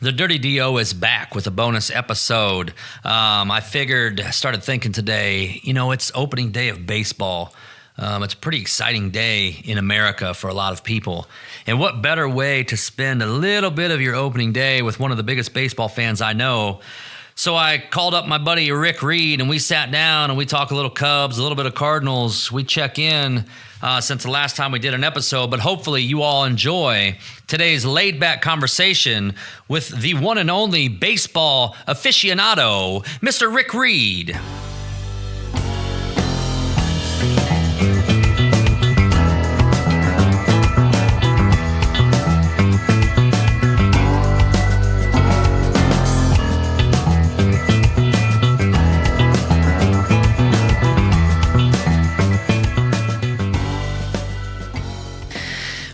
The Dirty DO is back with a bonus episode. Started thinking today, it's opening day of baseball. It's a pretty exciting day in America for a lot of people. And what better way to spend a little bit of your opening day with one of the biggest baseball fans I know. So I called up my buddy Rick Reed, and we sat down and we talked a little Cubs, a little bit of Cardinals. We check in since the last time we did an episode, but hopefully you all enjoy today's laid-back conversation with the one and only baseball aficionado, Mr. Rick Reed.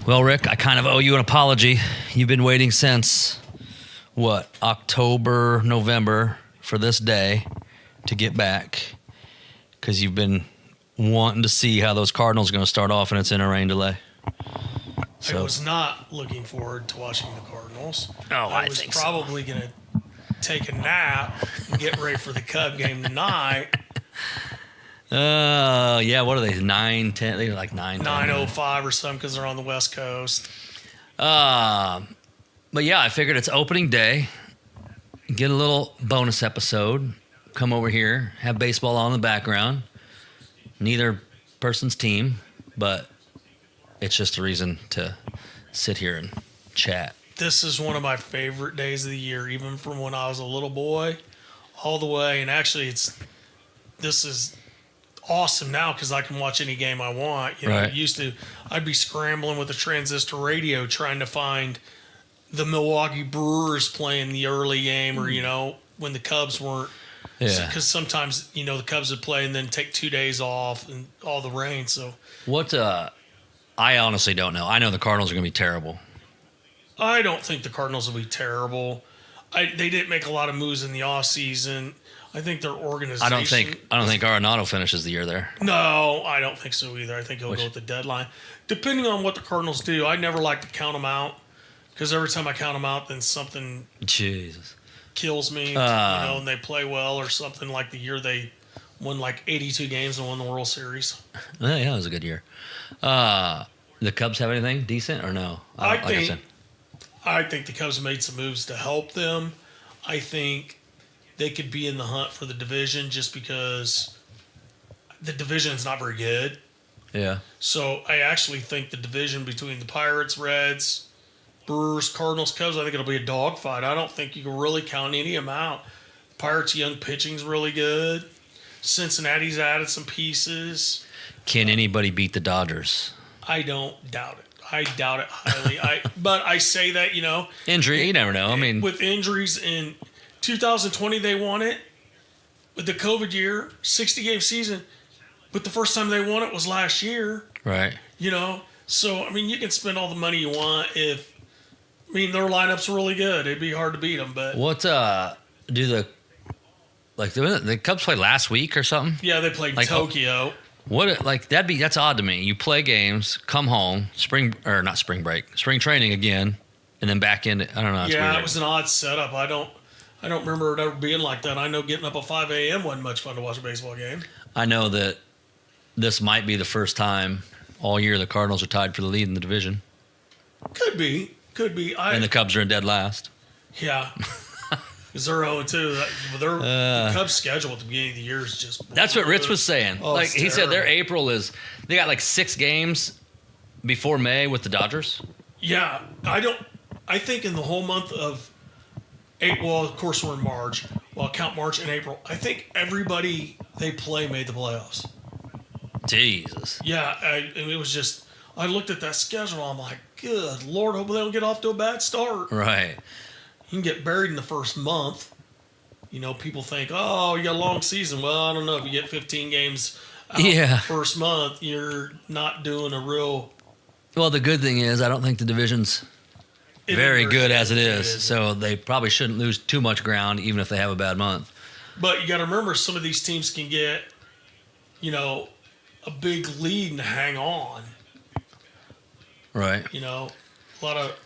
Well, Rick, I kind of owe you an apology. You've been waiting since, October, November for this day to get back because you've been wanting to see how those Cardinals are going to start off, and it's in a rain delay. So, I was not looking forward to watching the Cardinals. I was think probably going to take a nap and get ready for the Cub game tonight. Yeah, what are they, 9, 10? They're like 9, 9:05 or something because they're on the West Coast. But yeah, I figured it's opening day. Get a little bonus episode. Come over here, have baseball on in the background. Neither person's team, but it's just a reason to sit here and chat. This is one of my favorite days of the year, even from when I was a little boy all the way. And actually, this is awesome now because I can watch any game I want. Right. I'd be scrambling with a transistor radio trying to find the Milwaukee Brewers playing the early game, or when the Cubs weren't. Yeah. Because sometimes the Cubs would play and then take 2 days off and all the rain. So what? I honestly don't know. I know the Cardinals are going to be terrible. I don't think the Cardinals will be terrible. They didn't make a lot of moves in the offseason. I think their organization. I don't think Arenado finishes the year there. No, I don't think so either. I think he'll go with the deadline. Depending on what the Cardinals do, I never like to count them out because every time I count them out, then something kills me. And they play well or something, like the year they won like 82 games and won the World Series. Yeah, it was a good year. The Cubs have anything decent or no? I think the Cubs made some moves to help them. I think they could be in the hunt for the division just because the division is not very good. Yeah. So I actually think the division between the Pirates, Reds, Brewers, Cardinals, Cubs, I think it'll be a dogfight. I don't think you can really count any of them out. Pirates' young pitching's really good. Cincinnati's added some pieces. Can anybody beat the Dodgers? I don't doubt it. I doubt it highly. But I say that, Injury, you never know. I mean, with injuries in 2020, they won it. With the COVID year, 60-game season. But the first time they won it was last year. Right. So, you can spend all the money you want their lineup's really good. It'd be hard to beat them. But what do the Cubs play last week or something? Yeah, they played Tokyo. That's odd to me. You play games, come home, spring training again, and then back in. I don't know. Yeah, it was an odd setup. I don't remember it ever being like that. I know getting up at 5 a.m. wasn't much fun to watch a baseball game. I know that this might be the first time all year the Cardinals are tied for the lead in the division. Could be. And the Cubs are in dead last. Yeah. Because they're 0-2. The Cubs' schedule at the beginning of the year is just... That's what Rich was saying. He said their April is... They got 6 games before May with the Dodgers. Yeah. I think in the whole month of April... Well, of course, we're in March. Well, count March and April. I think everybody they play made the playoffs. Jesus. Yeah. It was just... I looked at that schedule. I'm like, good Lord, hope they don't get off to a bad start. Right. You can get buried in the first month. People think, oh, you got a long season. Well, I don't know. If you get 15 games out the first month, you're not doing a real... Well, the good thing is I don't think the division's very good as it is. So they probably shouldn't lose too much ground, even if they have a bad month. But you got to remember, some of these teams can get, a big lead and hang on. Right. A lot of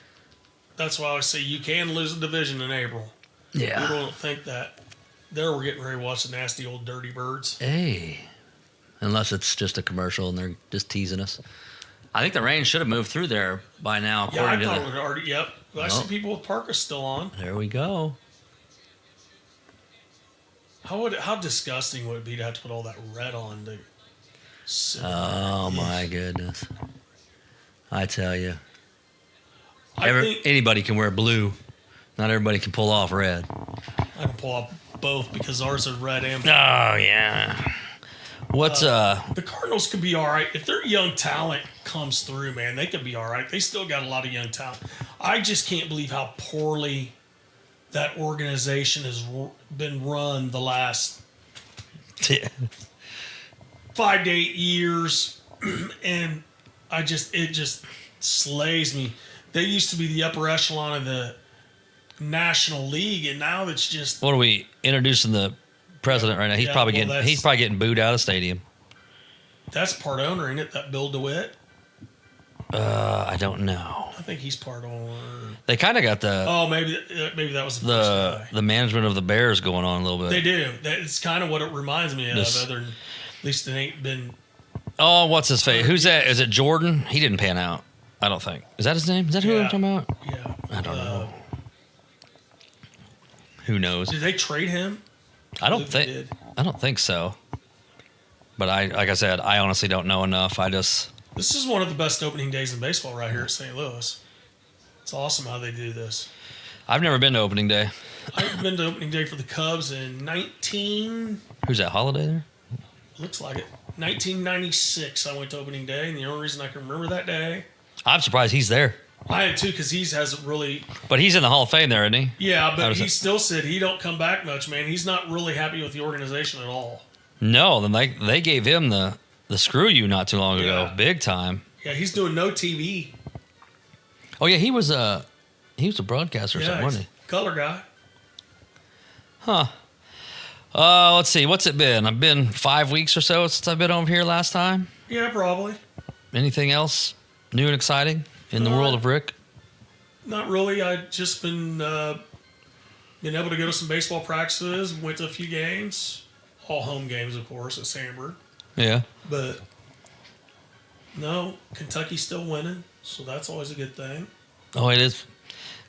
That's why I always say you can lose a division in April. Yeah. People don't think that. There we're getting ready to watch the nasty old dirty birds. Hey. Unless it's just a commercial and they're just teasing us. I think the rain should have moved through there by now. Yeah, I thought it would already. Yep. I see Nope. people with parkas still on. There we go. How disgusting would it be to have to put all that red on? Oh my goodness! I tell you, I think anybody can wear blue. Not everybody can pull off red. I can pull off both because ours are red and blue. Oh yeah. What's The Cardinals could be all right if their young talent comes through. Man, they could be all right. They still got a lot of young talent. I just can't believe how poorly that organization has been run the last 5 to 8 years, and it just slays me. They used to be the upper echelon of the National League, and now it's just. What are we introducing the president right now? He's probably getting booed out of the stadium. That's part owner, isn't it? That Bill DeWitt. I don't know. I think he's part owner. They kind of got the. Oh, maybe that was the first guy. The management of the Bears going on a little bit. They do. It's kind of what it reminds me of. Other than, at least it ain't been. Oh, what's his face? Who's that? Is it Jordan? He didn't pan out. I don't think. Is that his name? Is that who I'm talking about? Yeah. I don't know. Who knows? Did they trade him? I don't think so. But like I said, I honestly don't know enough. This is one of the best opening days in baseball right here at St. Louis. It's awesome how they do this. I've never been to opening day. I've been to opening day for the Cubs in Who's that, Holiday there? Looks like it. 1996 I went to opening day, and the only reason I can remember that day. I'm surprised he's there. I am too, because he hasn't really. But he's in the Hall of Fame there, isn't he? Yeah, but he still said he don't come back much, man. He's not really happy with the organization at all. No, then they gave him the screw you not too long ago, big time. Yeah, he's doing no TV. Oh yeah, he was a broadcaster or something, wasn't he? Color guy. Huh. Let's see. What's it been? I've been 5 weeks or so since I've been over here last time. Yeah, probably. Anything else new and exciting in the world of Rick? Not really. I've just been able to go to some baseball practices, went to a few games, all home games, of course, at Sandburg. Yeah. But no, Kentucky's still winning, so that's always a good thing. Oh, it is.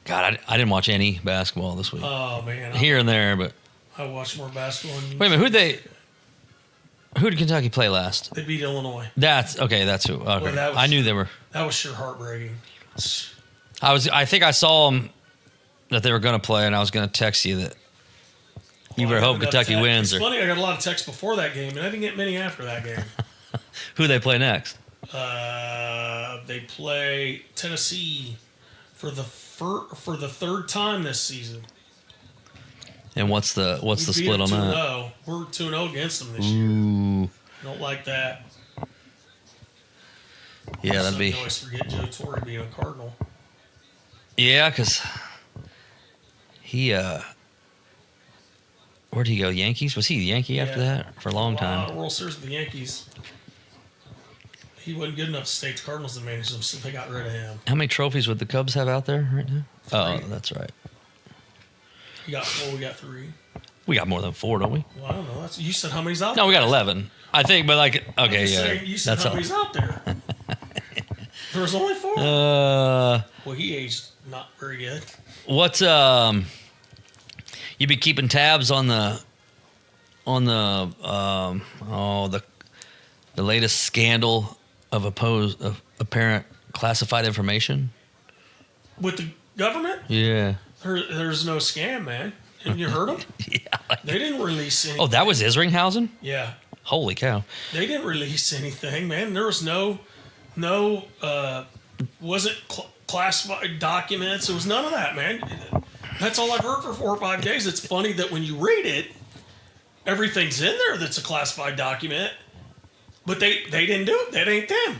God, I didn't watch any basketball this week. Oh man, here and there, but I watched more basketball. Wait a minute, who did Kentucky play last? They beat Illinois. That's okay. That's who. Okay. Well, I knew they were. That was sure heartbreaking. I think I saw them that they were going to play, and I was going to text you that you better hope Kentucky wins. It's funny. I got a lot of texts before that game, and I didn't get many after that game. Who they play next? They play Tennessee for the third time this season. And what's the split on that? We're 2-0 against them this year. Don't like that. Yeah, that'd be. I always forget Joe Torre being a Cardinal. Yeah, because he where'd he go? Yankees? Was he a Yankee after that for a long time? World Series with the Yankees. He wasn't good enough to stay at the Cardinals to manage them, so they got rid of him. How many trophies would the Cubs have out there right now? 3. Oh, that's right. You got 4, we got 3. We got more than 4, don't we? Well, I don't know. You said how many's out there? No, we got 11. I think, but okay, yeah. You said how many's out there? There was only 4. Well, he aged not very good. What's you be keeping tabs on the latest scandal of apparent classified information With the government? Yeah. There's no scam, man. Haven't you heard them? Yeah. They didn't release anything. Oh, that was Isringhausen? Yeah. Holy cow. They didn't release anything, man. There was no wasn't classified documents. There was none of that, man. That's all I've heard for 4 or 5 days. It's funny that when you read it, everything's in there that's a classified document, but they didn't do it. That ain't them.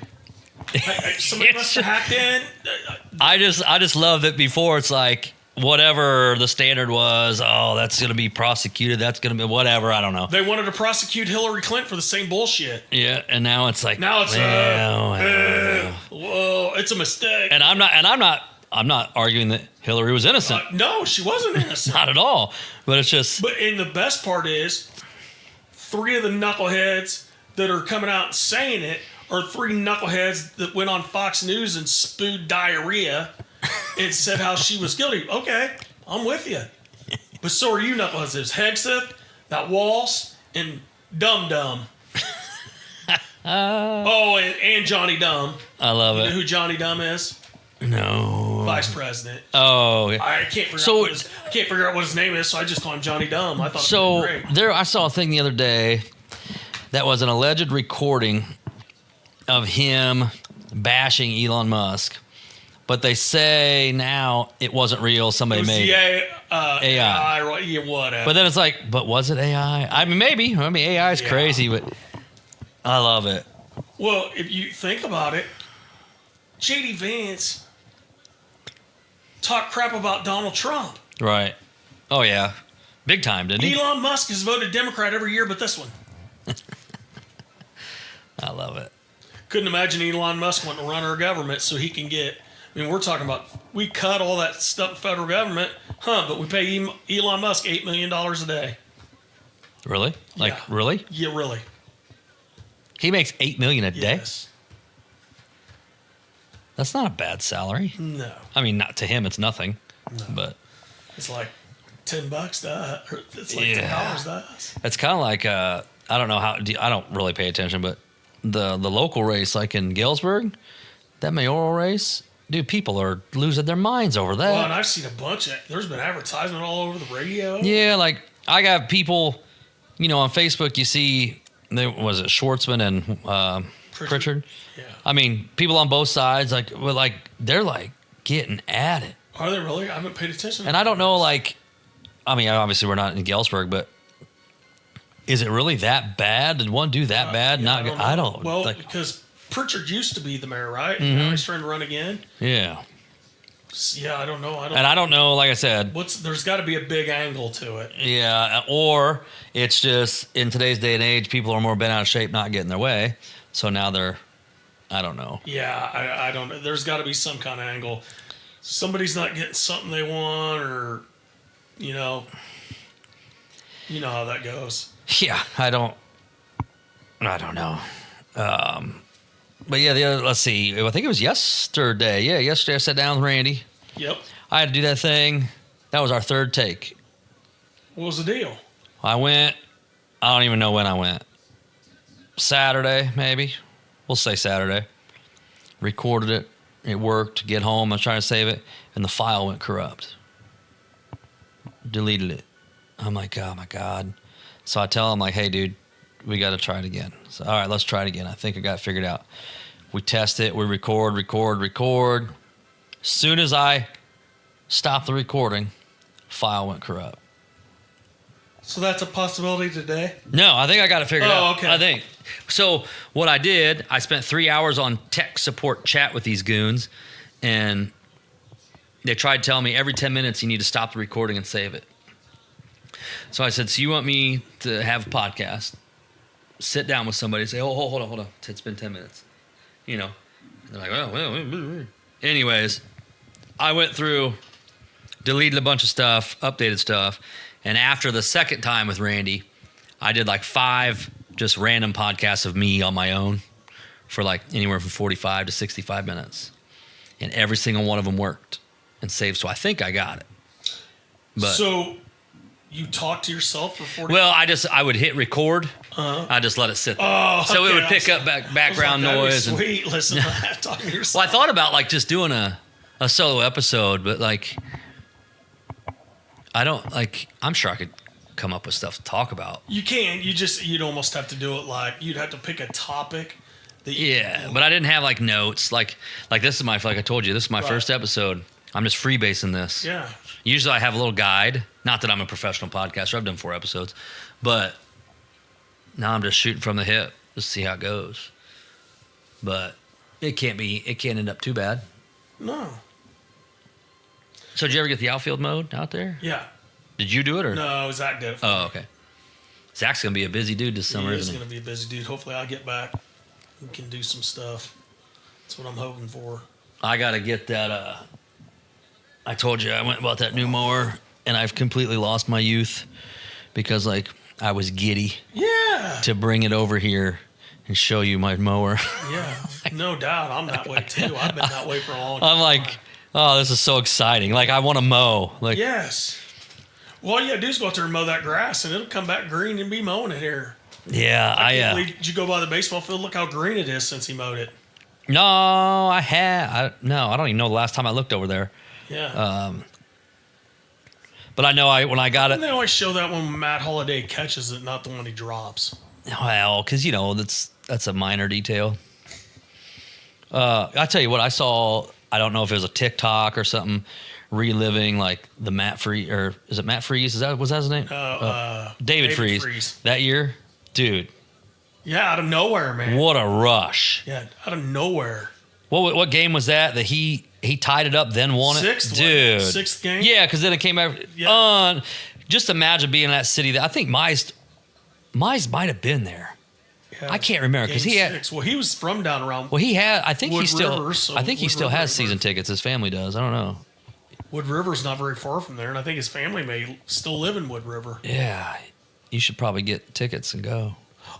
Somebody must have hacked in. I just love that before it's like whatever the standard was, that's going to be prosecuted. That's going to be whatever. I don't know. They wanted to prosecute Hillary Clinton for the same bullshit. Yeah, and now it's like whoa, it's a mistake. And I'm not I'm not arguing that Hillary was innocent. No, she wasn't innocent. Not at all. But it's just. And the best part is, 3 of the knuckleheads that are coming out and saying it are 3 knuckleheads that went on Fox News and spewed diarrhea and said how she was guilty. Okay, I'm with you. But so are you knuckleheads. There's Hegseth, that Walsh, and Dum Dum. And Johnny Dumb. I love it. You know who Johnny Dumb is? No. Vice President. Oh, yeah. I can't figure out what his name is, so I just call him Johnny Dumb. I thought it was great. I saw a thing the other day that was an alleged recording of him bashing Elon Musk. But they say now it wasn't real. Somebody made it. AI. Yeah, whatever. But then it's like, but was it AI? I mean, maybe. I mean, AI is crazy, but I love it. Well, if you think about it, J.D. Vance talked crap about Donald Trump. Right. Oh, yeah. Big time, didn't he? Elon Musk has voted Democrat every year but this one. I love it. Couldn't imagine Elon Musk wanting to run our government so he can get... I mean, we're talking about... We cut all that stuff in federal government, but we pay Elon Musk $8 million a day. Really? Really? Yeah, really. He makes $8 million a day? Yes. That's not a bad salary. No. I mean, not to him, it's nothing. No. But it's like $10 to us. It's like $10 to us. It's kind of like I don't know how. I don't really pay attention, but the local race, like in Galesburg, that mayoral race, dude, people are losing their minds over that. Well, and I've seen a bunch of. There's been advertisement all over the radio. Yeah, like I got people, on Facebook. You see, was it Schwartzman and Pritchard? Yeah. I mean, people on both sides, they're like getting at it. Are they really? I haven't paid attention. And I don't know, obviously we're not in Galesburg, but is it really that bad? Did one do that bad? Yeah, I don't. Well, because Pritchard used to be the mayor, right? Mm-hmm. Now he's trying to run again. Yeah. Yeah, I don't know. I don't know. Like I said, there's got to be a big angle to it. Yeah, or it's just in today's day and age, people are more bent out of shape, not getting their way. So now they're, I don't know. Yeah, I don't know. There's got to be some kind of angle. Somebody's not getting something they want, or you know how that goes. Yeah, I don't know. But yeah, let's see. I think it was yesterday. Yeah, yesterday I sat down with Randy. Yep. I had to do that thing. That was our third take. What was the deal? I don't even know when I went. Saturday, maybe. We'll say Saturday. Recorded it. It worked. Get home. I was trying to save it. And the file went corrupt. Deleted it. I'm like, oh my God. So I tell him, like, hey, dude, we got to try it again. So, all right, let's try it again. I think I got it figured out. We test it. We record. As soon as I stopped the recording, file went corrupt. So that's a possibility today? No, I think I got it figured out. Oh, okay. I think. So what I did, I spent 3 hours on tech support chat with these goons, and they tried telling me every 10 minutes you need to stop the recording and save it. So I said, so you want me to have a podcast, sit down with somebody and say, oh, hold on. It's been 10 minutes. And they're like, oh, well. Anyways, I went through, deleted a bunch of stuff, updated stuff. And after the second time with Randy, I did like 5 just random podcasts of me on my own for like anywhere from 45 to 65 minutes. And every single one of them worked and saved. So I think I got it. But so you talk to yourself for 40 Well, I would hit record. Uh-huh. I just let it sit there. Oh, so it would pick up background noise. Sweet. Listen to that. Talking to yourself. Well, I thought about like just doing a solo episode, but like I'm sure I could come up with stuff to talk about. You can. You'd almost have to do it like you'd have to pick a topic. But I didn't have like notes. Like this is like I told you, this is my first episode. I'm just freebasing this. Yeah. Usually I have a little guide. Not that I'm a professional podcaster. I've done 4 episodes, but now I'm just shooting from the hip. Just see how it goes. But it can't end up too bad. No. So did you ever get the outfield mode out there? Yeah. Did you do it or? No, Zach did it. Oh, okay. Zach's going to be a busy dude this summer, isn't he? He's going to be a busy dude. Hopefully I'll get back and can do some stuff. That's what I'm hoping for. I got to get that I told you I went and bought that new mower, and I've completely lost my youth because, like, I was giddy. Yeah. To bring it over here and show you my mower. Yeah, no doubt. I'm that way too. I've been that way for a long time. I'm like, oh, this is so exciting. Like, I want to mow. Like, yes. Well, all you gotta do is go out there and mow that grass, and it'll come back green and be mowing it here. Yeah, I can't believe, did you go by the baseball field? Look how green it is since he mowed it. No, I don't even know the last time I looked over there. Yeah. But I know when I got it. They always show that when Matt Holliday catches it, not the one he drops. Well, because that's a minor detail. I tell you what, I saw. I don't know if it was a TikTok or something, reliving like the Matt Freese, or is it Matt Freese? Was that his name? David Freese. That year, dude. Yeah, out of nowhere, man. What a rush! Yeah, out of nowhere. What game was that he tied it up, then won it? Sixth game? Yeah, because then it came back. Yeah. Just imagine being in that city. I think Mize might have been there. Yeah, I can't remember because he had. Well, he was from down around. Well, he had. I think he still. Rivers, I think he still has season tickets. His family does. I don't know. Wood River's not very far from there, and I think his family may still live in Wood River. Yeah, you should probably get tickets and go.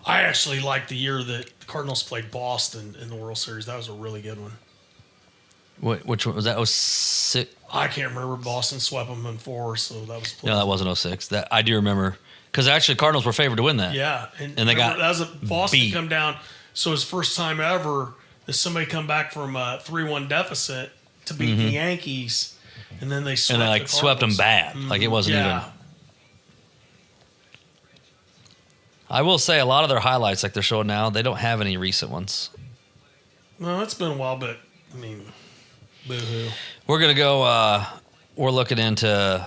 I actually liked the year that the Cardinals played Boston in the World Series. That was a really good one. Which one was that? 06? I can't remember. Boston swept them in 4, so that was. No, that wasn't 06. That I do remember because actually Cardinals were favored to win that. Yeah, and they got that was a Boston come down. So his first time ever that somebody come back from a 3-1 deficit to beat the Yankees, and then they swept them bad. Like it wasn't even. I will say a lot of their highlights, like they're showing now, they don't have any recent ones. No, it's been a while, but I mean, boo-hoo. We're gonna go. We're looking into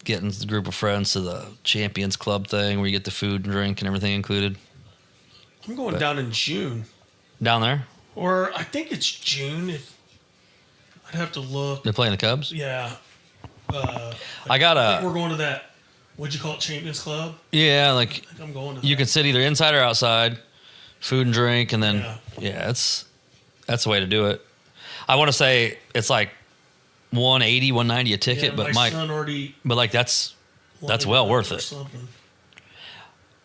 getting a group of friends to the Champions Club thing, where you get the food and drink and everything included. I'm going down in June. Down there? Or I think it's June. I'd have to look. They're playing the Cubs? Yeah. I think we're going to that. What'd you call it? Champions Club? Yeah, like I think I'm going to that. You can sit either inside or outside, food and drink, and then that's the way to do it. I want to say it's like $180, $190 a ticket, but my son already. But like that's well worth it.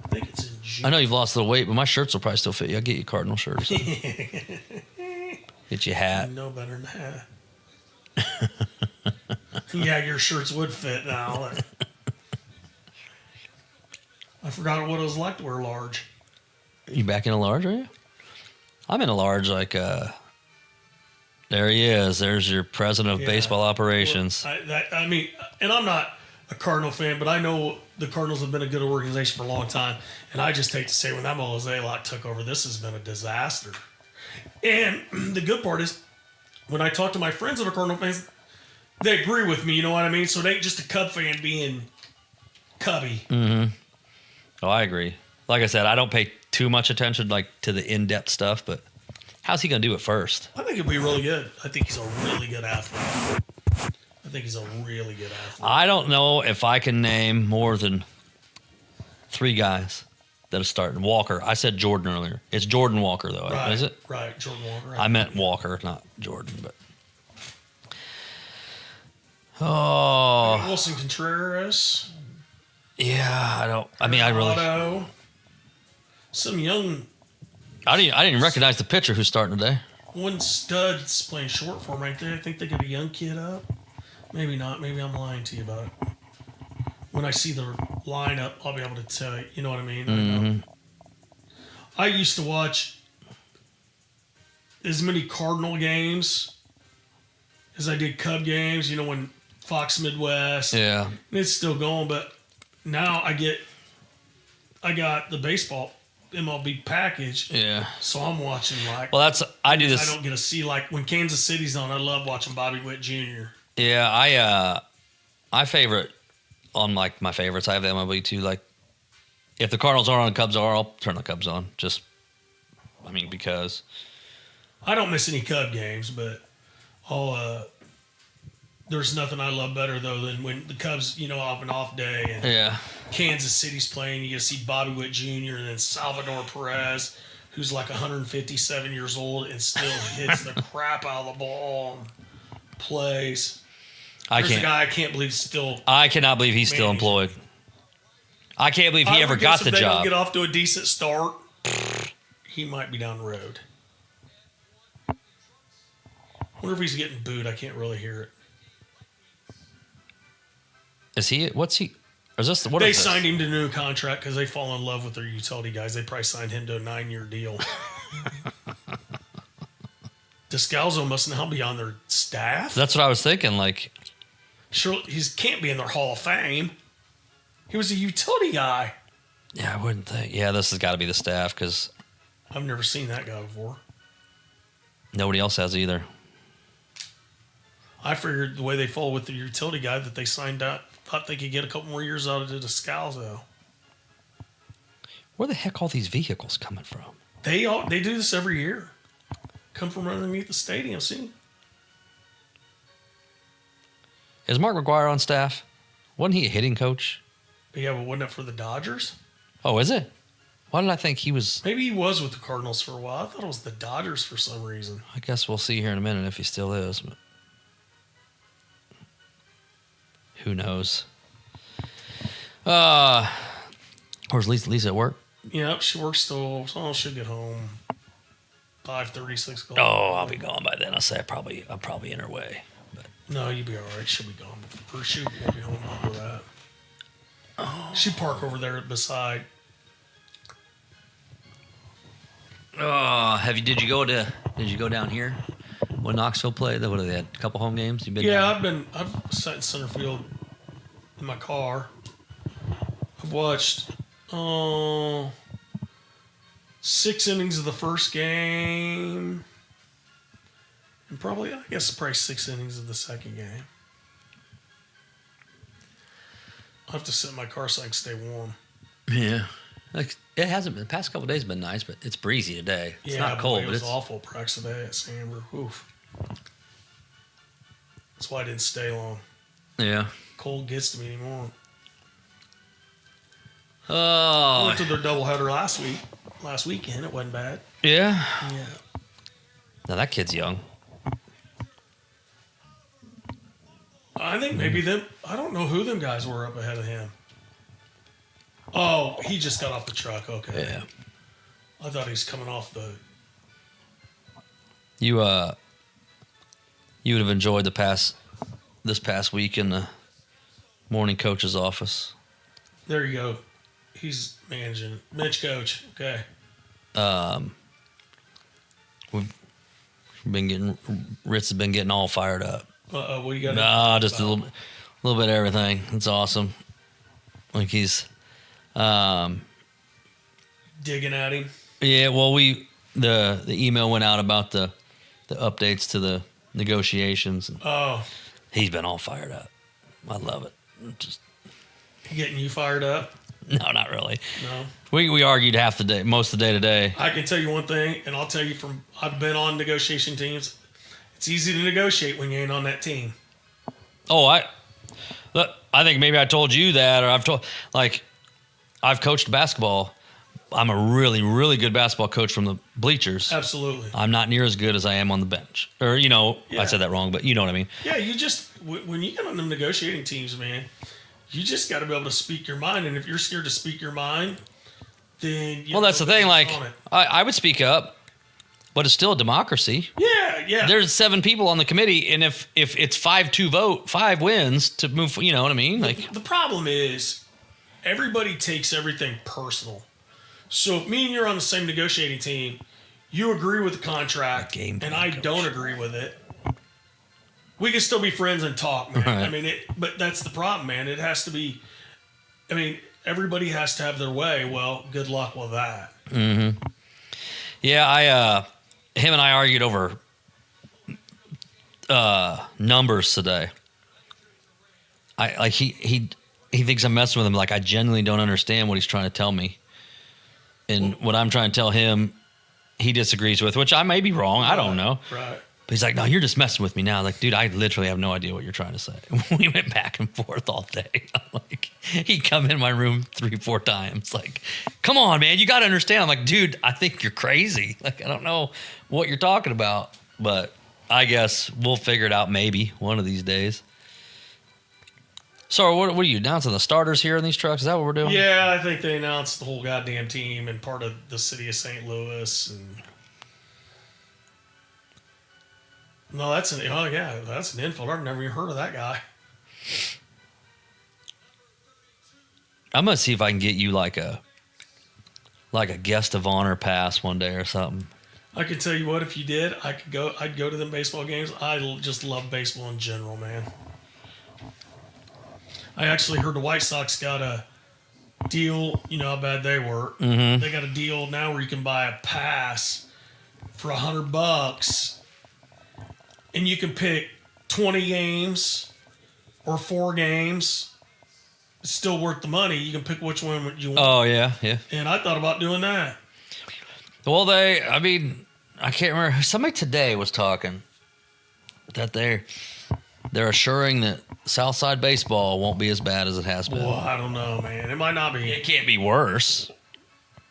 I think it's in June. I know you've lost a little weight, but my shirts will probably still fit you. I'll get you Cardinal shirts. Get you a hat. You know better than that. Yeah, your shirts would fit now. I forgot what it was like to wear large. You back in a large, are you? I'm in a large, like, there he is. There's your president of baseball operations. Well, I mean, and I'm not a Cardinal fan, but I know the Cardinals have been a good organization for a long time. And I just hate to say, when that Mosaic lot took over, this has been a disaster. And the good part is, when I talk to my friends that are Cardinal fans, they agree with me, you know what I mean? So it ain't just a Cub fan being Cubby. Mm-hmm. Oh, I agree. Like I said, I don't pay too much attention like to the in-depth stuff, but how's he going to do it first? I think it'd be really good. I think he's a really good athlete. I don't know if I can name more than 3 guys that are starting. Walker. I said Jordan earlier. It's Jordan Walker, though. Right, is it? Right, Jordan Walker. I meant Walker, not Jordan. But Wilson Contreras. Yeah, I don't. I mean, I really. Some young. I didn't recognize the pitcher who's starting today. One stud's playing short for him right there. I think they got a young kid up. Maybe not. Maybe I'm lying to you about it. When I see the lineup, I'll be able to tell you. You know what I mean? Mm-hmm. I used to watch as many Cardinal games as I did Cub games. You know, when Fox Midwest. Yeah. And it's still going, but now I got the baseball MLB package. Yeah. So I'm watching I do this. I don't get to see like when Kansas City's on. I love watching Bobby Witt Jr. Yeah, I favorite on like my favorites. I have the MLB too. Like if the Cardinals are on, the Cubs are, I'll turn the Cubs on. Because I don't miss any Cub games, but there's nothing I love better though than when the Cubs, off an off day and Kansas City's playing. You get to see Bobby Witt Jr. and then Salvador Perez, who's like 157 years old and still hits the crap out of the ball and plays. There's a guy I can't believe still. I cannot believe he's still employed. I can't believe he ever got the job. If they don't get off to a decent start, he might be down the road. I wonder if he's getting booed. I can't really hear it. Is he? What's he? Is this? What they is signed him to a new contract because they fall in love with their utility guys. They probably signed him to a 9-year deal. Descalzo must now be on their staff. That's what I was thinking. Like, sure, he can't be in their Hall of Fame. He was a utility guy. Yeah, I wouldn't think. Yeah, this has got to be the staff because I've never seen that guy before. Nobody else has either. I figured the way they fall with the utility guy that they signed up, thought they could get a couple more years out of the Descalzo. Where the heck all these vehicles coming from? They do this every year. Come from underneath the stadium, see? Is Mark McGuire on staff? Wasn't he a hitting coach? Yeah, but wasn't it for the Dodgers? Oh, is it? Why did I think he was? Maybe he was with the Cardinals for a while. I thought it was the Dodgers for some reason. I guess we'll see here in a minute if he still is. But who knows? Where's Lisa at work? Yep, she works till, she'll get home 5:30, 6 o'clock. Oh, I'll be gone by then. I'm probably in her way. But. No, you'll be all right. She'll be gone. Her shoot won't be home before that. Oh. She park over there beside. Oh, did you go down here when Knoxville played? What have they had? A couple home games? You've been? Yeah, I've sat in center field in my car. I've watched 6 innings of the first game, and probably 6 innings of the second game. I have to sit in my car so I can stay warm. Yeah. Like, it hasn't been, the past couple of days have been nice, but it's breezy today. It's not cold, but it's awful practice today at Samber. Oof. That's why I didn't stay long. Yeah. Cold gets to me anymore. Oh. I went to their doubleheader last weekend. It wasn't bad. Yeah? Yeah. Now that kid's young. I think maybe I don't know who them guys were up ahead of him. Oh, he just got off the truck. Okay. Yeah. I thought he was coming off the. You would have enjoyed this past week in the morning coach's office. There you go. He's managing. Mitch coach. Okay. Ritz has been getting all fired up. What you got? Nah, just a little bit of everything. It's awesome. Like he's digging at him. Yeah, well, the email went out about the updates to the negotiations. Oh, he's been all fired up. I love it. Just getting you fired up? No, not really. No. We argued half the day, most of the day today. I can tell you one thing, and I'll tell you I've been on negotiation teams. It's easy to negotiate when you ain't on that team. Oh, I think maybe I told you that, or I've coached basketball. I'm a really, really good basketball coach from the bleachers. Absolutely. I'm not near as good as I am on the bench. Or, yeah. I said that wrong, but you know what I mean. Yeah, you just, when you get on them negotiating teams, man, you just got to be able to speak your mind. And if you're scared to speak your mind, then well, that's the thing. Like, I would speak up, but it's still a democracy. Yeah. There's 7 people on the committee, and if it's 5-2 vote, 5 wins to move. You know what I mean? Like the problem is everybody takes everything personal. So if me and you're on the same negotiating team, you agree with the contract, and I don't agree with it. We can still be friends and talk, man. Right. I mean, but that's the problem, man. It has to be. I mean, everybody has to have their way. Well, good luck with that. Mm-hmm. Yeah, him and I argued over numbers today. He thinks I'm messing with him. Like I genuinely don't understand what he's trying to tell me, and what I'm trying to tell him, he disagrees with, which I may be wrong. I don't know. Right. But he's like, no, you're just messing with me now. Like, dude, I literally have no idea what you're trying to say. We went back and forth all day. I'm like, he'd come in my room 3-4 times. Like, come on, man, you got to understand. I'm like, dude, I think you're crazy. Like, I don't know what you're talking about. But I guess we'll figure it out maybe one of these days. So what are you announcing the starters here in these trucks? Is that what we're doing? Yeah, I think they announced the whole goddamn team and part of the city of St. Louis. And no, that's an infielder. I've never even heard of that guy. I'm gonna see if I can get you like a guest of honor pass one day or something. I can tell you what, if you did, I'd go to them baseball games. I just love baseball in general, man. I actually heard the White Sox got a deal. You know how bad they were. Mm-hmm. They got a deal now where you can buy a pass for $100, and you can pick 20 games or 4 games. It's still worth the money. You can pick which one you want. Oh yeah. And I thought about doing that. Well, I can't remember. Somebody today was talking that they're assuring that Southside baseball won't be as bad as it has been. Well, I don't know, man. It might not be. It can't be worse.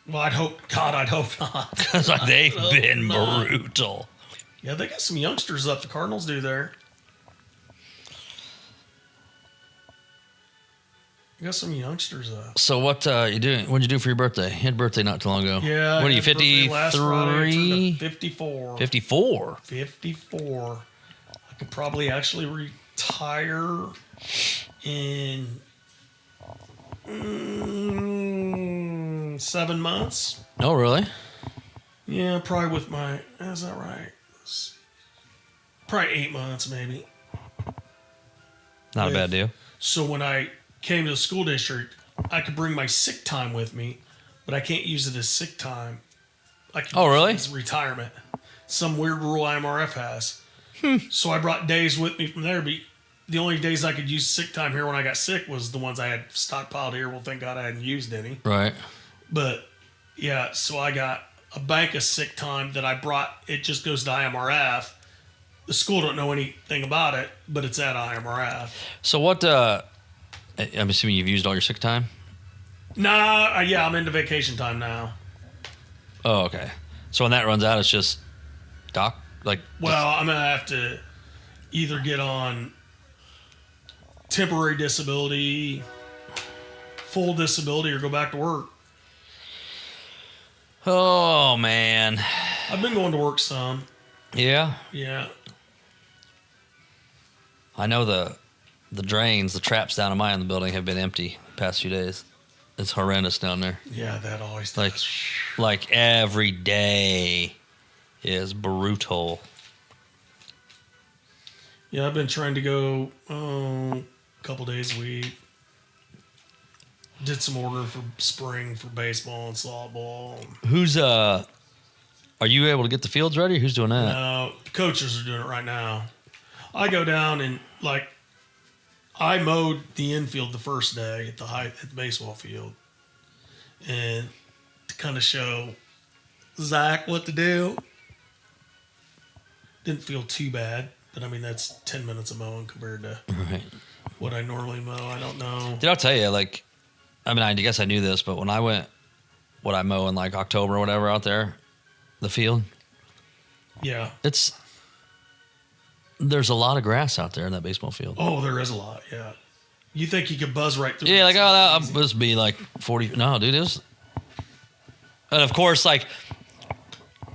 Well, I'd hope not. Because they've been brutal. Yeah, they got some youngsters up. The Cardinals do there. You got some youngsters up. So what you doing? What'd you do for your birthday? You had a birthday not too long ago. Yeah. What are you, 53? 54. 54? 54. I could probably actually retire in 7 months. Oh, really? Yeah, probably with my... Is that right? Probably 8 months, maybe. Not a bad deal. So when I came to the school district, I could bring my sick time with me, but I can't use it as sick time. I can use really? it as retirement. Some weird rule IMRF has. So I brought days with me from there. But the only days I could use sick time here when I got sick was the ones I had stockpiled here. Well, thank God I hadn't used any. Right. But yeah, so I got a bank of sick time that I brought. It just goes to IMRF. The school don't know anything about it, but it's at IMRF. So what? I'm assuming you've used all your sick time? Nah, yeah, I'm into vacation time now. Oh, okay. So when that runs out, it's just doc, like... Well, I'm going to have to either get on temporary disability, full disability, or go back to work. Oh, man. I've been going to work some. Yeah? Yeah. I know the drains, the traps down in my end of the building have been empty the past few days. It's horrendous down there. Yeah, that always does. Like every day is brutal. Yeah, I've been trying to go a couple days a week. Did some ordering for spring for baseball and softball. Who's are you able to get the fields ready? Who's doing that? No, the coaches are doing it right now. I go down and I mowed the infield the first day at the baseball field, and to kind of show Zach what to do. Didn't feel too bad, but I mean that's 10 minutes of mowing compared to what I normally mow. I don't know. Did I tell you? I guess I knew this, but when I went, what I mow in October or whatever out there, the field. Yeah, there's a lot of grass out there in that baseball field. Oh, there is a lot, yeah. You think you could buzz right through Yeah, that must be 40. No, dude, it was. And of course,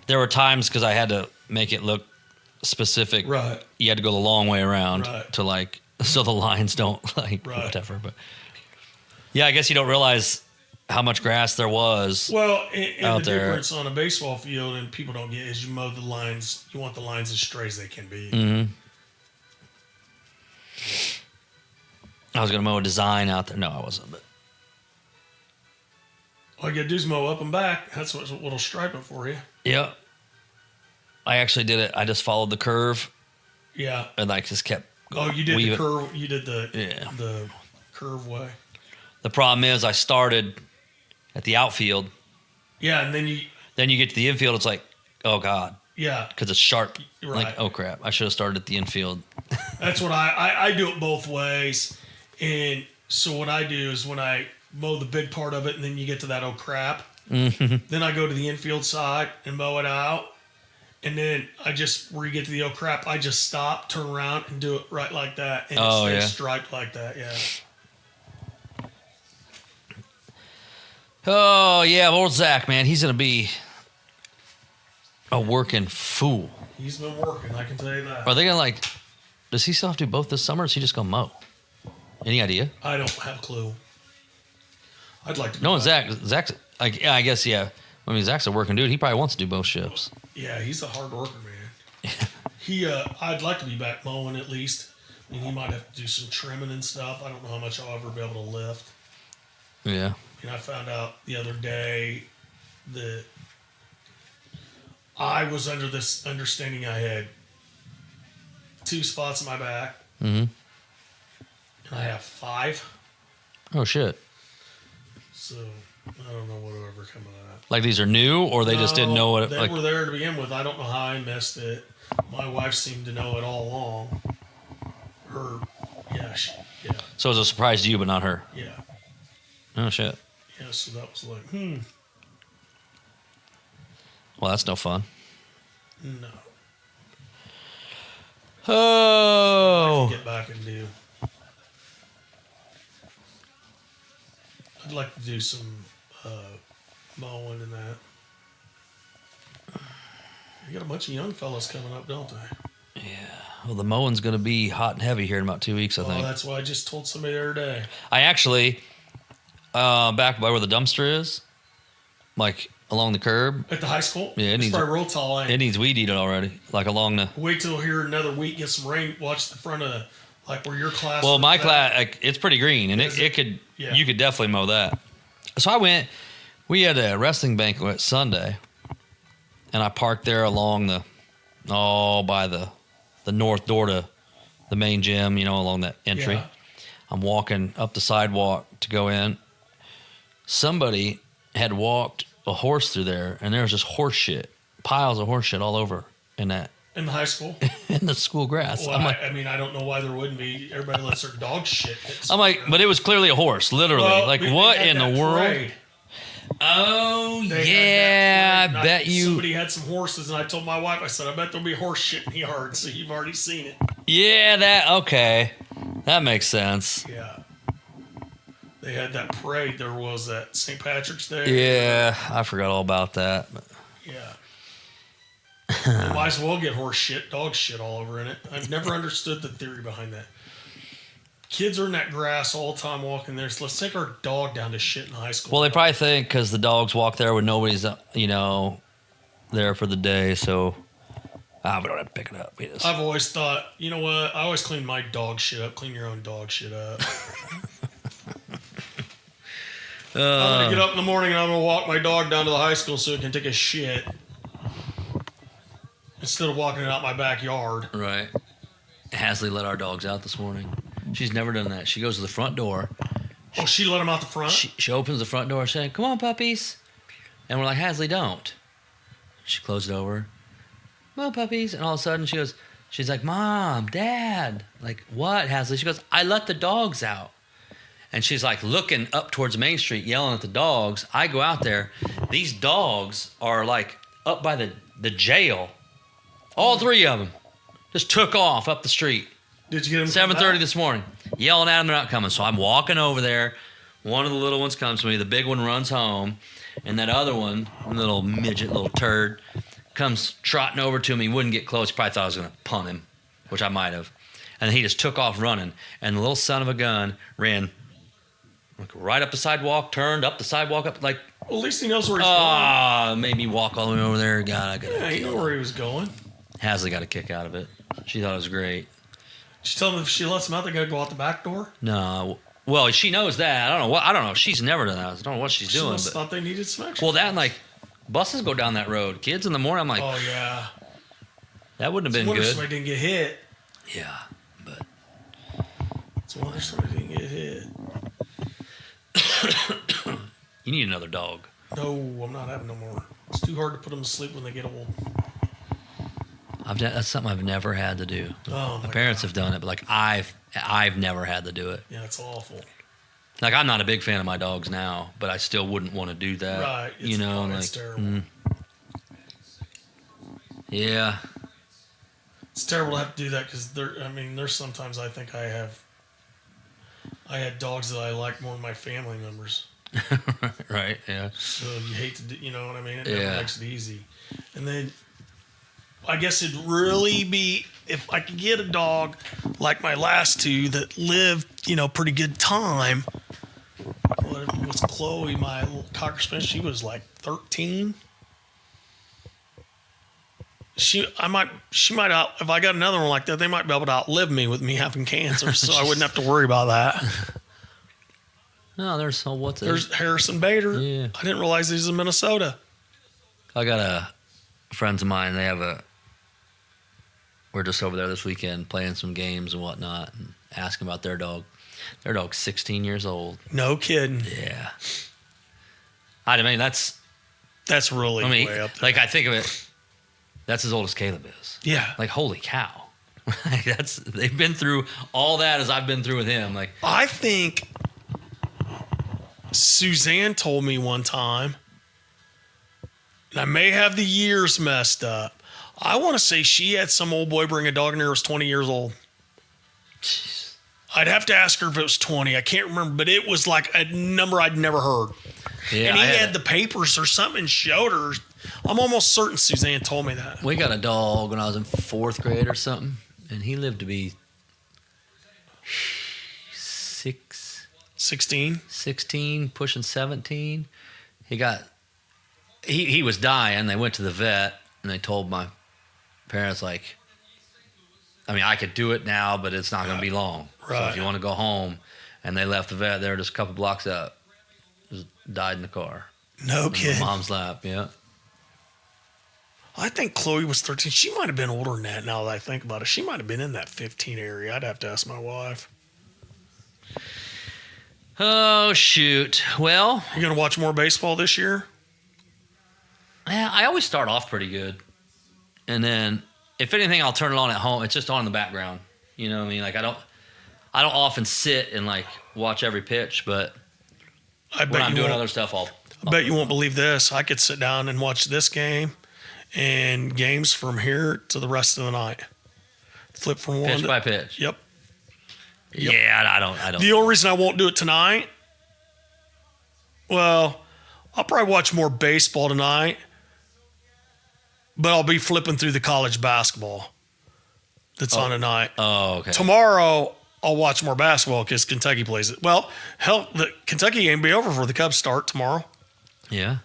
there were times because I had to make it look specific. Right. You had to go the long way around to so the lines don't whatever. But yeah, I guess you don't realize how much grass there was. Well, and out the there. difference on a baseball field and people don't get is you mow the lines. You want the lines as straight as they can be. Mm-hmm. I was gonna mow a design out there. No, I wasn't. But all you gotta do is mow up and back. That's what'll stripe it for you. yeah, I actually did it. I just followed the curve. Yeah. And just kept. Oh, you did the curve. You did the curve way. The problem is, I started at the outfield. Yeah, and then you get to the infield. It's like, oh God. Yeah. Because it's sharp. Right. Like, oh crap! I should have started at the infield. That's what I do it both ways. And so what I do is when I mow the big part of it, and then you get to that oh crap, then I go to the infield side and mow it out. And then where you get to the oh crap, I just stop, turn around, and do it right like that. And it stays striped like that, yeah. Oh, yeah, old Zach, man. He's going to be a working fool. He's been working, I can tell you that. Are they going to, does he still have to do both this summer, or is he just going to mow? Any idea? I don't have a clue. I'd like to. No, Zach's, I guess, yeah. I mean, Zach's a working dude. He probably wants to do both shifts. Yeah, he's a hard worker, man. I'd like to be back mowing at least. I mean, he might have to do some trimming and stuff. I don't know how much I'll ever be able to lift. Yeah. And I found out the other day that I was under this understanding I had 2 spots in my back. Mm-hmm. And I have 5. Oh, shit. So I don't know what will ever come of that. Like these are new, or they just didn't know what They were there to begin with. I don't know how I missed it. My wife seemed to know it all along. Yeah. So it was a surprise to you, but not her. Yeah. Oh, shit. Yeah, so that was like, Well, that's no fun. No. Oh. Get back and do. I'd like to do some mowing and that. You got a bunch of young fellas coming up, don't they? Yeah. Well, the mowing's going to be hot and heavy here in about 2 weeks, I think. That's why I just told somebody the other day. I actually, back by where the dumpster is, like along the curb. At the high school? Yeah, it's probably real tall. It needs weed eating already, like along the. Wait till here another week, get some rain. Watch the front of like where your class. Well, my class, it's pretty green, and it could. Yeah. You could definitely mow that. So I went. We had a wrestling banquet Sunday, and I parked there along by the north door to the main gym. Along that entry. Yeah. I'm walking up the sidewalk to go in. Somebody had walked a horse through there, and there was just horse shit, piles of horse shit all over in that. In the high school? In the school grass. Well, I don't know why there wouldn't be. Everybody lets their dog shit. I'm like, but it was clearly a horse, literally. Well, like, what in the world? Parade. Oh, yeah, I bet you. Somebody had some horses, and I told my wife, I said, I bet there'll be horse shit in the yard, so you've already seen it. Yeah, okay. That makes sense. Yeah. They had that parade. There was that St. Patrick's Day. Yeah, I forgot all about that. Yeah. You might as well get horse shit, dog shit all over in it. I've never understood the theory behind that. Kids are in that grass all the time walking there. So let's take our dog down to shit in high school. Well, they probably think because the dogs walk there when nobody's, there for the day. So, we don't have to pick it up. I've always thought, you know what? I always clean my dog shit up. Clean your own dog shit up. I'm going to get up in the morning and I'm going to walk my dog down to the high school so it can take a shit. Instead of walking it out my backyard. Right. Hasley let our dogs out this morning. She's never done that. She goes to the front door. She let them out the front? She opens the front door saying, "Come on, puppies." And we're like, "Hasley, don't." She closed it over. "Come on, puppies." And all of a sudden she's like, "Mom, Dad." Like, "What, Hasley?" She goes, "I let the dogs out." And she's like looking up towards Main Street, yelling at the dogs. I go out there. These dogs are like up by the jail. All 3 of them just took off up the street. Did you get them? 7:30 this morning. Yelling at them, they're not coming. So I'm walking over there. One of the little ones comes to me. The big one runs home. And that other one, little midget, little turd, comes trotting over to me. Wouldn't get close. He probably thought I was going to punt him, which I might have. And he just took off running. And the little son of a gun ran right up the sidewalk, turned up the sidewalk, up like. Well, at least he knows where he's going. Made me walk all the way over there. God, I got. Yeah, he knew where he was going. Hasley got a kick out of it. She thought it was great. She told him if she lets him out, they're gonna go out the back door. No, well, she knows that. I don't know. She's never done that. I don't know what she's doing. She thought they needed some extra. Well, that and like buses go down that road. Kids in the morning. I'm like, oh yeah, that wouldn't have been good. Somebody didn't get hit. Yeah, but it's a wonder somebody didn't get hit. You need another dog. No, I'm not having no more. It's too hard to put them to sleep when they get old. That's something I've never had to do. Oh, my parents have done it, but like I've never had to do it. Yeah, it's awful. Like I'm not a big fan of my dogs now, but I still wouldn't want to do that. Right. It's terrible. Yeah. It's terrible to have to do that because there's sometimes I think I had dogs that I like more than my family members. Right, yeah. So you hate to do, you know what I mean? It never makes it easy. And then I guess it'd really be if I could get a dog like my last two that lived, pretty good time. What was Chloe, my little Cocker Spaniel? She was like 13. She might if I got another one like that, they might be able to outlive me with me having cancer, so I wouldn't have to worry about that. No, there's Harrison Bader. Yeah. I didn't realize he's in Minnesota. I got friends of mine. We're just over there this weekend playing some games and whatnot, and asking about their dog. Their dog's 16 years old. No kidding. Yeah. I mean, that's really way up there. Like, I think of it, that's as old as Caleb is. Yeah. Like, holy cow. They've been through all that as I've been through with him. Like, I think Suzanne told me one time, and I may have the years messed up. I want to say she had some old boy bring a dog in there who was 20 years old. Jeez. I'd have to ask her if it was 20. I can't remember, but it was like a number I'd never heard. Yeah, and he had the papers or something and showed her. I'm almost certain Suzanne told me that. We got a dog when I was in 4th grade or something, and he lived to be 16, pushing 17. He was dying. They went to the vet, and they told my parents, like, I mean, I could do it now, but it's not going to be long. Right. So if you want to go home, and they left the vet there just a couple blocks up, just died in the car. No kidding. My mom's lap, yeah. I think Chloe was 13. She might have been older than that now that I think about it. She might have been in that 15 area. I'd have to ask my wife. Oh, shoot. Well. You going to watch more baseball this year? Yeah, I always start off pretty good. And then, if anything, I'll turn it on at home. It's just on in the background. You know what I mean? Like, I don't often sit and, like, watch every pitch, but when I'm doing other stuff, I bet you won't believe this. I could sit down and watch this game and games from here to the rest of the night. Flip from one pitch by pitch. Yep. Yeah, I don't. The only reason I won't do it tonight, well, I'll probably watch more baseball tonight, but I'll be flipping through the college basketball that's on tonight. Oh, okay. Tomorrow, I'll watch more basketball because Kentucky plays it. Well, hell, the Kentucky game will be over for the Cubs start tomorrow. Yeah.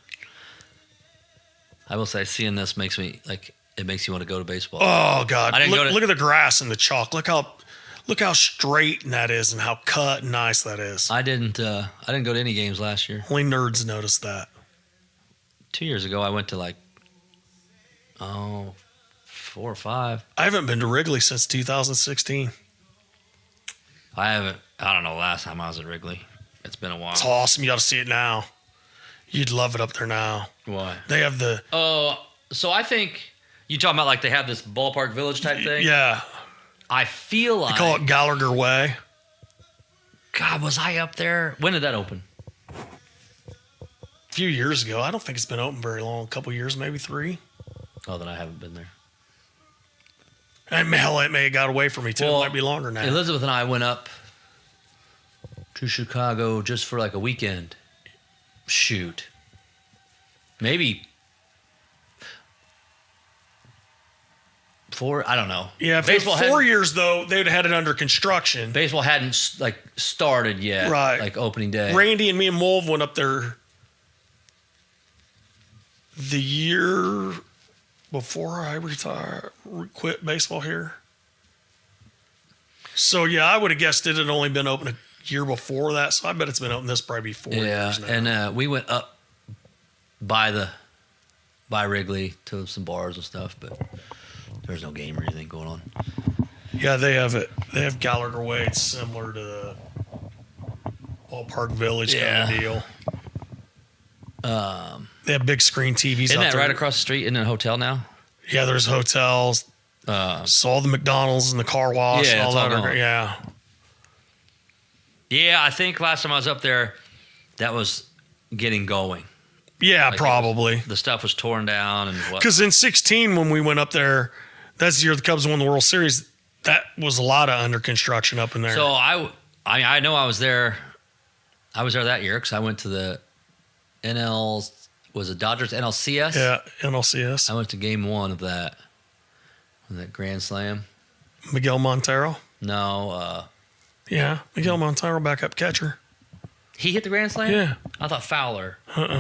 I will say, seeing this makes me, like, it makes you want to go to baseball. Oh, God. Look at the grass and the chalk. Look how straight that is and how cut and nice that is. I didn't go to any games last year. Only nerds noticed that. 2 years ago, I went to 4 or 5. I haven't been to Wrigley since 2016. I don't know the last time I was at Wrigley. It's been a while. It's awesome. You got to see it now. You'd love it up there now. Why? They have the... So I think you talking about, like, they have this ballpark village type thing? Yeah. I feel like... They call it Gallagher Way. God, was I up there? When did that open? A few years ago. I don't think it's been open very long. A couple years, maybe 3. Oh, then I haven't been there. And hell, it may have got away from me, too. It might be longer now. Elizabeth and I went up to Chicago just for, like, a weekend. Shoot. Maybe 4, I don't know. Yeah, if baseball 4 years, though, they'd had it under construction. Baseball hadn't, started yet. Right. Like, opening day. Randy and me and Mulv went up there the year before I quit baseball here. So, yeah, I would have guessed it had only been open a year before that. So, I bet it's been open this probably 4 years now. And we went up by Wrigley to some bars and stuff, but there's no game or anything going on. Yeah, they have it. They have Gallagher Way. It's similar to the Ballpark Village kind of deal. They have big screen TVs. Isn't that right across the street in a hotel now? Yeah, there's hotels. Saw the McDonald's and the car wash and all that. Yeah. Yeah, I think last time I was up there, that was getting going. Yeah, probably. The stuff was torn down and what? Because in 2016, when we went up there, that's the year the Cubs won the World Series. That was a lot of under construction up in there. So I know I was there I was there that year because I went to the was it Dodgers NLCS? Yeah, NLCS. I went to game 1 of that Grand Slam. Miguel Montero? No. Yeah, Miguel Montero, backup catcher. He hit the Grand Slam? Yeah. I thought Fowler.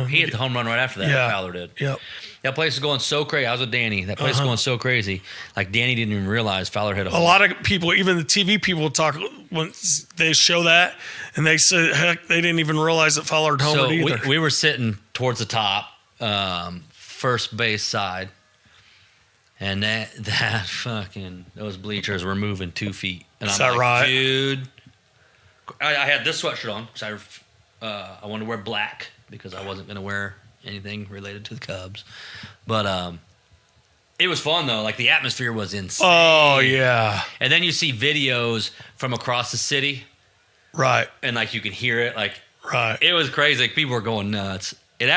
He hit the home run right after that. Yeah. Fowler did. Yep. That place was going so crazy. I was with Danny. That place was going so crazy. Like, Danny didn't even realize Fowler hit a home A lot of people, even the TV people, talk when they show that, and they say, heck, they didn't even realize that Fowler had homered either. We were sitting towards the top, first base side, and that fucking, those bleachers were moving 2 feet. And Is I'm that like, right? Dude, I had this sweatshirt on because I wanted to wear black because I wasn't going to wear anything related to the Cubs. But it was fun, though. Like, the atmosphere was insane. Oh, yeah. And then you see videos from across the city. Right. And, like, you can hear it. Like, Right. it was crazy. Like, people were going nuts. It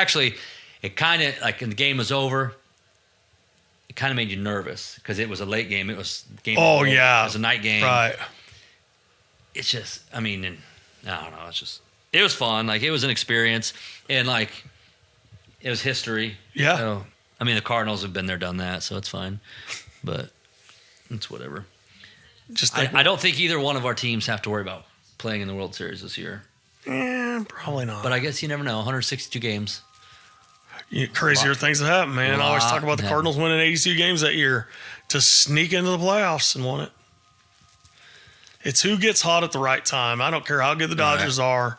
kind of, like, when the game was over, it kind of made you nervous because it was a late game. It was Oh, yeah. It was a night game. Right. It's just, I mean, I don't know. It was fun. Like, it was an experience. And, like, it was history. Yeah. So, I mean, the Cardinals have been there, done that, so it's fine. But it's whatever. I don't think either one of our teams have to worry about playing in the World Series this year. Probably not. But I guess you never know. 162 games. Crazier things that happen, man. I always talk about the Cardinals winning 82 games that year to sneak into the playoffs and won it. It's who gets hot at the right time. I don't care how good the Dodgers are.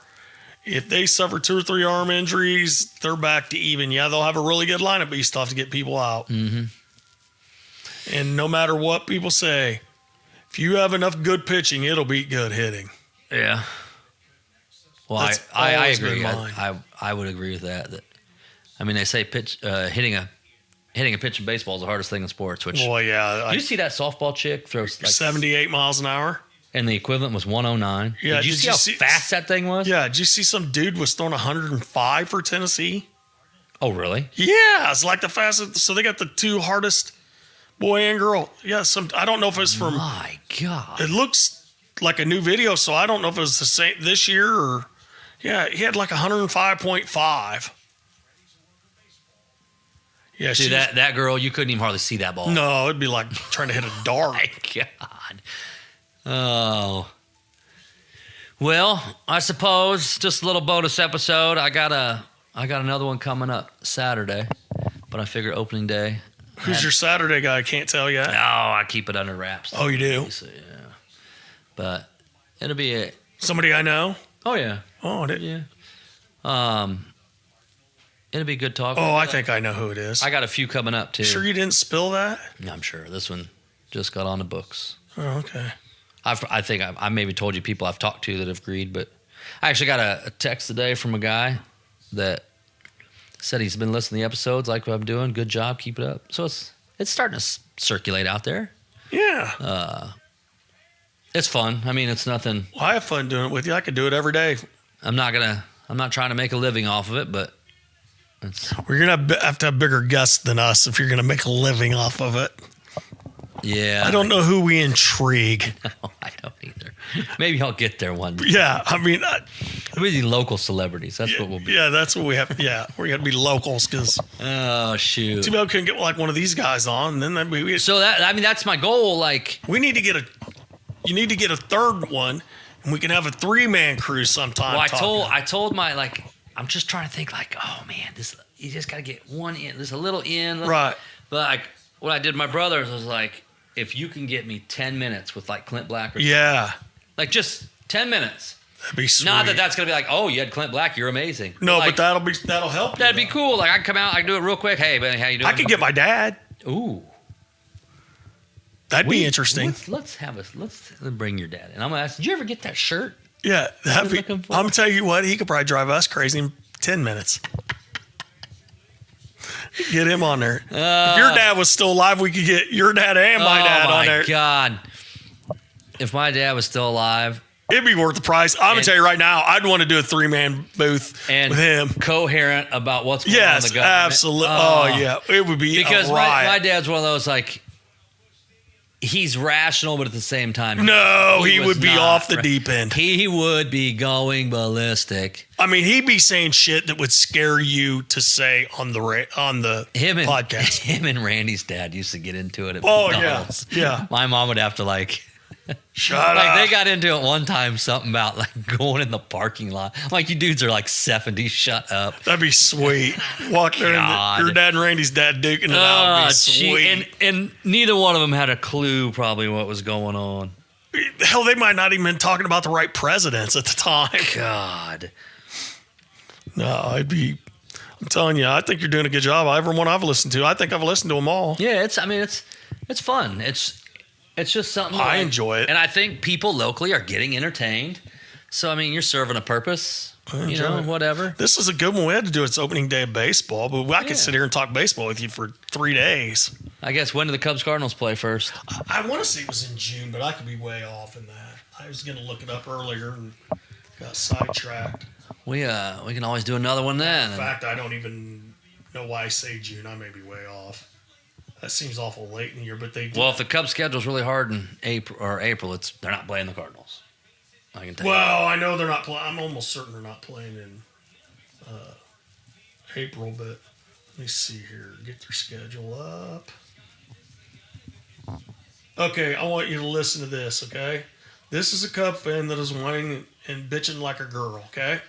If they suffer 2 or 3 arm injuries, they're back to even. Yeah, they'll have a really good lineup, but you still have to get people out. Mm-hmm. And no matter what people say, if you have enough good pitching, it'll beat good hitting. Yeah. Well, That's I always agree. been mine. I would agree with that. I mean, they say hitting a pitch in baseball is the hardest thing in sports. Which, well, yeah. did you see that softball chick throws like 78 miles an hour? And the equivalent was 109. Yeah, did you see how fast that thing was? Yeah, did you see some dude was throwing 105 for Tennessee? Oh, really? Yeah, it's like the fastest. So they got the 2 hardest, boy and girl. Yeah, I don't know if it's from. My God. It looks like a new video, so I don't know if it was the same this year or. Yeah, he had like 105.5. Yeah, dude, that girl, you couldn't even hardly see that ball. No, it'd be like trying to hit a dart. My God. Oh. Well, I suppose just a little bonus episode. I got another one coming up Saturday, but I figure opening day. Who's your Saturday guy? I can't tell yet. No, I keep it under wraps. Oh, you do? So, yeah. But it'll be Somebody I know? Oh, yeah. Oh, yeah. It'll be a good talk. Oh, I think I know who it is. I got a few coming up, too. Sure you didn't spill that? No, I'm sure. This one just got on the books. Oh, okay. I think I maybe told you people I've talked to that have agreed, but I actually got a text today from a guy that said he's been listening to the episodes, like what I'm doing. Good job, keep it up. So it's starting to circulate out there. Yeah. It's fun. I mean, it's nothing. Well, I have fun doing it with you. I could do it every day. I'm not trying to make a living off of it, but you're gonna have to have bigger guests than us if you're gonna make a living off of it. Yeah. I don't know who we intrigue. No, I don't either. Maybe I'll get there one day. Yeah, I mean, we'll be local celebrities. That's what we'll be. Yeah, that's what we have. Yeah, we're gonna be locals because. Oh shoot! Too bad we couldn't get like one of these guys on. And then that'd be. So that's my goal. Like we need to get you need to get a third one, and we can have a 3-man crew sometime. Well, I told my I'm just trying to think oh man, you just gotta get one in. There's a little in. Right. But what I did with my brothers was if you can get me 10 minutes with Clint Black or yeah, just 10 minutes. That'd be sweet. Not that's gonna be oh, you had Clint Black, you're amazing. No, but that'll help. That'd be cool. I can come out, I can do it real quick. Hey, man, how you doing? I could get my dad. Ooh. That'd be interesting. Let's bring your dad. And I'm gonna ask, did you ever get that shirt? Yeah, I'm gonna tell you what, he could probably drive us crazy in 10 minutes. Get him on there. If your dad was still alive, we could get your dad and my dad on there. Oh my God! If my dad was still alive, it'd be worth the price. I'm gonna tell you right now, I'd want to do a 3-man booth with him, coherent about what's going on in the government. Yes, absolutely. Oh yeah, it would be because a riot. my dad's one of those he's rational, but at the same time, he would be off the deep end. He would be going ballistic. I mean, he'd be saying shit that would scare you to say on the podcast. Him and Randy's dad used to get into it at McDonald's. Yeah. My mom would have to like. Shut up. They got into it one time, something about like going in the parking lot. Like, you dudes are like 70, shut up. That'd be sweet. Walk there and your dad and Randy's dad duking it out would be sweet. And neither one of them had a clue probably what was going on. Hell, they might not even been talking about the right presidents at the time. God. No, I'm telling you, I think you're doing a good job. Everyone I've listened to, I think I've listened to them all. Yeah, it's fun. It's just something I enjoy it. And I think people locally are getting entertained. So, I mean, you're serving a purpose, whatever. This is a good one. We had to do its opening day of baseball, but I could sit here and talk baseball with you for 3 days. I guess, when do the Cubs-Cardinals play first? I want to say it was in June, but I could be way off in that. I was going to look it up earlier and got sidetracked. We can always do another one then. In fact, I don't even know why I say June. I may be way off. That seems awful late in the year, but they do. Well, if the Cubs' schedule's really hard in April, they're not playing the Cardinals. I can tell you. Well, I know they're not playing. I'm almost certain they're not playing in April, but let me see here. Get their schedule up. Okay, I want you to listen to this, okay? This is a Cub fan that is whining and bitching like a girl, okay?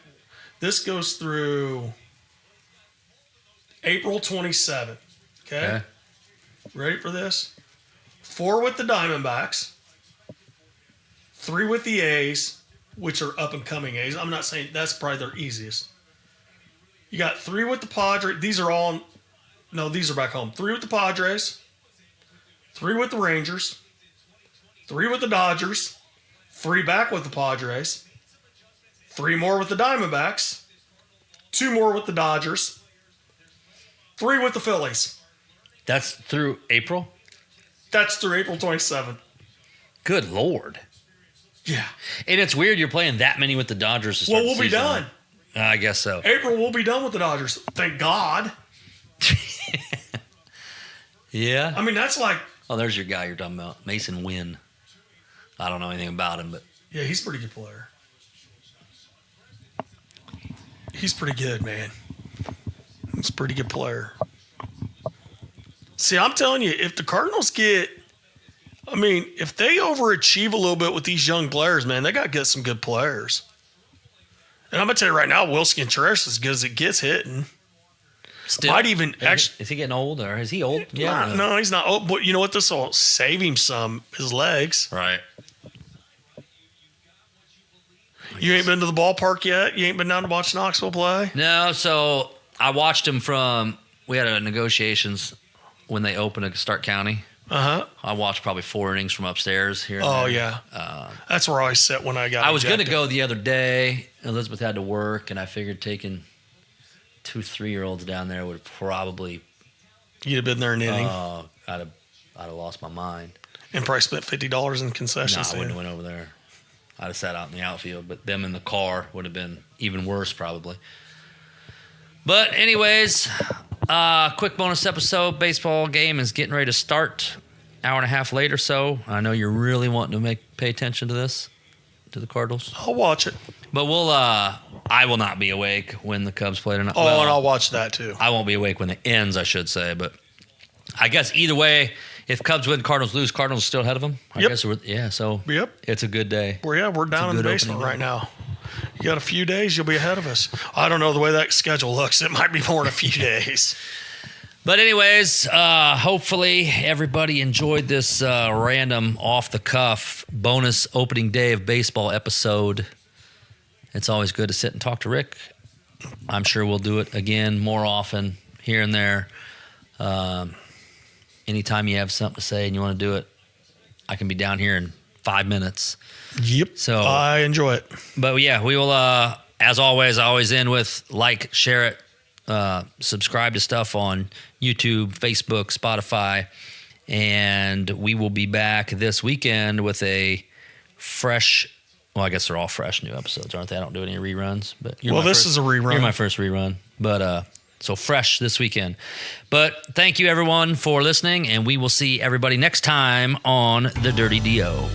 This goes through April 27th, okay? Ready for this? 4 with the Diamondbacks, 3 with the A's, which are up-and-coming A's. I'm not saying that's probably their easiest. You got 3 with the Padres. These are back home. 3 with the Padres, 3 with the Rangers, 3 with the Dodgers, 3 back with the Padres, 3 more with the Diamondbacks, 2 more with the Dodgers, 3 with the Phillies. That's through April? That's through April 27th. Good Lord. Yeah. And it's weird you're playing that many with the Dodgers to start Well, we'll be done. I guess so. April, we'll be done with the Dodgers. Thank God. Yeah? I mean, that's like... Oh, there's your guy you're talking about. Mason Wynn. I don't know anything about him, but... Yeah, he's a pretty good player. He's pretty good, man. He's a pretty good player. See, I'm telling you, if the Cardinals if they overachieve a little bit with these young players, man, they got to get some good players. And I'm going to tell you right now, Wilson Contreras, as good as it gets hitting. Still, might even is he getting old, or is he old? Yeah. No, he's not old. But you know what? This will save him some, his legs. Right. You ain't been to the ballpark yet? You ain't been down to watch Knoxville play? No, so I watched him we had a negotiations when they opened at Stark County. Uh-huh. I watched probably 4 innings from upstairs here. Oh, there. yeah. That's where I sit when I got I was going to go the other day. Elizabeth had to work, and I figured taking 2 3-year-olds down there would probably... You'd have been there an inning. I'd have lost my mind. And probably spent $50 in concessions. No, I wouldn't have went over there. I'd have sat out in the outfield, but them in the car would have been even worse probably. But anyways... quick bonus episode. Baseball game is getting ready to start. Hour and a half later, so I know you're really wanting to pay attention to this, to the Cardinals. I'll watch it. But I will not be awake when the Cubs play tonight. Oh, well, and I'll watch that too. I won't be awake when it ends, I should say. But I guess either way, if Cubs win, Cardinals lose, Cardinals are still ahead of them. I guess so. Yep. It's a good day. We're down in the basement right now. You got a few days, you'll be ahead of us. I don't know the way that schedule looks. It might be more than a few days. But anyways, hopefully everybody enjoyed this random off-the-cuff bonus opening day of baseball episode. It's always good to sit and talk to Rick. I'm sure we'll do it again more often here and there. Anytime you have something to say and you want to do it, I can be down here in 5 minutes. Yep. So I enjoy it. But yeah, we will, as always, I always end with like, share it, subscribe to stuff on YouTube, Facebook, Spotify, and we will be back this weekend with a fresh, well, I guess they're all fresh new episodes, aren't they? I don't do any reruns, but this is a rerun. You're my first rerun, but So fresh this weekend. But thank you, everyone, for listening, and we will see everybody next time on The Dirty DO.